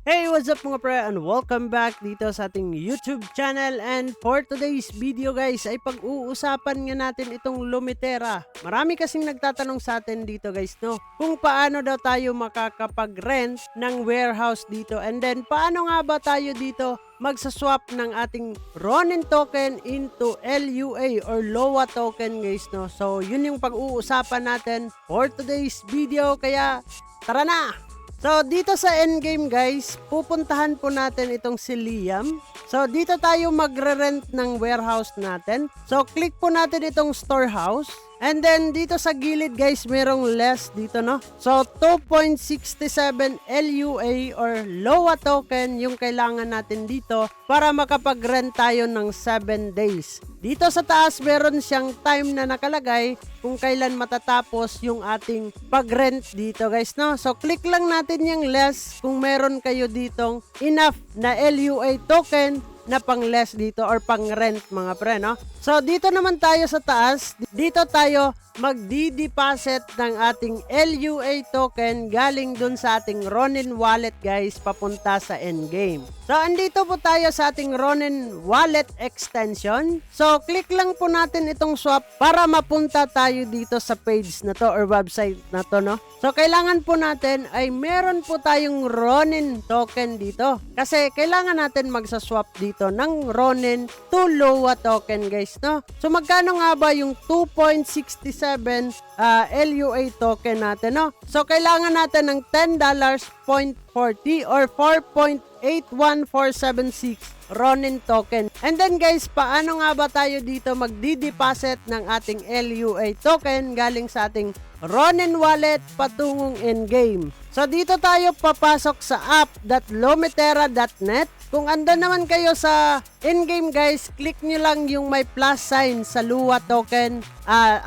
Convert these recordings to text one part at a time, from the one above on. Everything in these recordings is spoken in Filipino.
Hey, what's up mga pre, and welcome back dito sa ating YouTube channel. And for today's video guys ay pag-uusapan nga natin itong Lumitera. Marami kasing nagtatanong sa atin dito guys, no, kung paano daw tayo makakapag-rent ng warehouse dito, and then paano nga ba tayo dito magsaswap ng ating Ronin token into LUA or LOA token guys, no. So yun yung pag-uusapan natin for today's video, kaya tara na! So, dito sa endgame guys, pupuntahan po natin itong si Liam. So, dito tayo magre-rent ng warehouse natin. So, click po natin itong storehouse. And then, dito sa gilid guys, merong less dito, no? So, 2.67 LUA or LOA token yung kailangan natin dito para makapag-rent tayo ng 7 days. Dito sa taas, meron siyang time na nakalagay kung kailan matatapos yung ating pag-rent dito guys, no? So, click lang natin yung less kung meron kayo ditong enough na LUA token na pang less dito or pang rent mga pre, no? So, dito naman tayo sa taas. Dito tayo magdi-deposit ng ating LUA token galing dun sa ating Ronin wallet guys, papunta sa endgame. So, andito po tayo sa ating Ronin wallet extension. So, click lang po natin itong swap para mapunta tayo dito sa page na to or website na to, no? So, kailangan po natin ay meron po tayong Ronin token dito. Kasi kailangan natin magsaswap dito ng Ronin to LOA token guys, no? So, magkano nga ba yung 2.67 LUA token natin, no? So, kailangan natin ng $10.40 or 4.81476 Ronin token. And then guys, paano nga ba tayo dito magdi-deposit ng ating LUA token galing sa ating Ronin wallet patungong endgame? So, dito tayo papasok sa app.lomitera.net. Kung andun naman kayo sa in-game guys, click nyo lang yung may plus sign sa LUA token.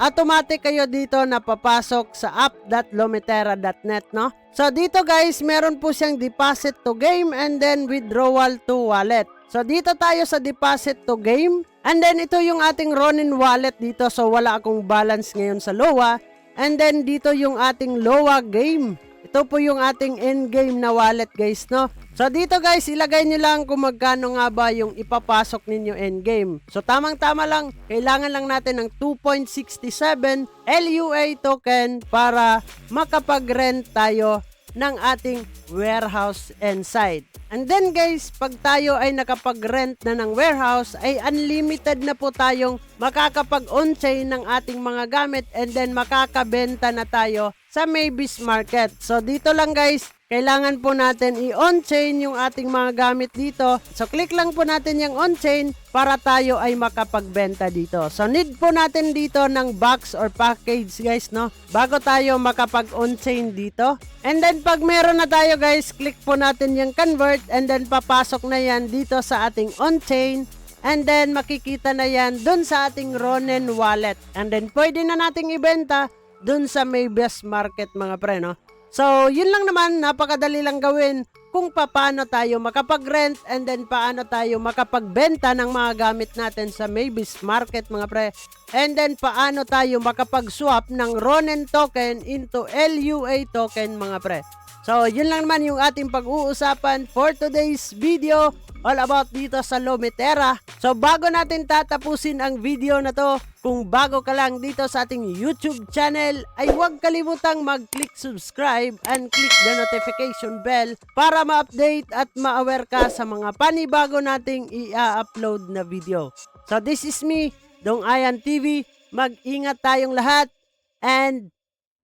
Automatic kayo dito na papasok sa app.lomitera.net, no? So dito guys, meron po siyang deposit to game and then withdrawal to wallet. So dito tayo sa deposit to game. And then ito yung ating Ronin wallet dito. So wala akong balance ngayon sa LOA. And then dito yung ating LOA game. Ito po yung ating in-game na wallet guys, no? So dito guys, ilagay nyo lang kung magkano nga ba yung ipapasok ninyo endgame. So tamang-tama lang, kailangan lang natin ng 2.67 LUA token para makapag-rent tayo ng ating warehouse inside. And then guys, pag tayo ay nakapag-rent na ng warehouse, ay unlimited na po tayong makakapag-on-chain ng ating mga gamit and then makakabenta na tayo sa Maybes Market. So dito lang guys, kailangan po natin i-on-chain yung ating mga gamit dito. So click lang po natin yung on-chain para tayo ay makapagbenta dito. So need po natin dito ng box or package guys, no? Bago tayo makapag-on-chain dito. And then pag meron na tayo guys, click po natin yung convert and then papasok na yan dito sa ating on-chain. And then makikita na yan dun sa ating Ronin wallet. And then pwede na nating ibenta dun sa Maybes Market mga pre, no? So, yun lang naman, napakadali lang gawin kung paano tayo makapag-rent and then paano tayo makapagbenta ng mga gamit natin sa Maybes Market mga pre. And then paano tayo makapag-swap ng Ronin token into LUA token mga pre. So, yun lang naman yung ating pag-uusapan for today's video all about dito sa Lumitera. So, bago natin tatapusin ang video na to, kung bago ka lang dito sa ating YouTube channel, ay huwag kalimutang mag-click subscribe and click the notification bell para ma-update at ma-aware ka sa mga panibago nating i-upload na video. So, this is me, Dong Ayan TV. Mag-ingat tayong lahat and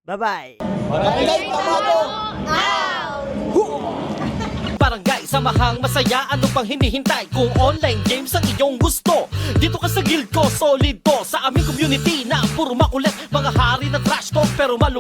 bye-bye! Barangay, samahang masaya, ano pang hinihintay? Kung online games ang iyong gusto, dito ka sa guild ko, solid to. Sa aming community na puro makulit, mga hari na trash talk pero malupit.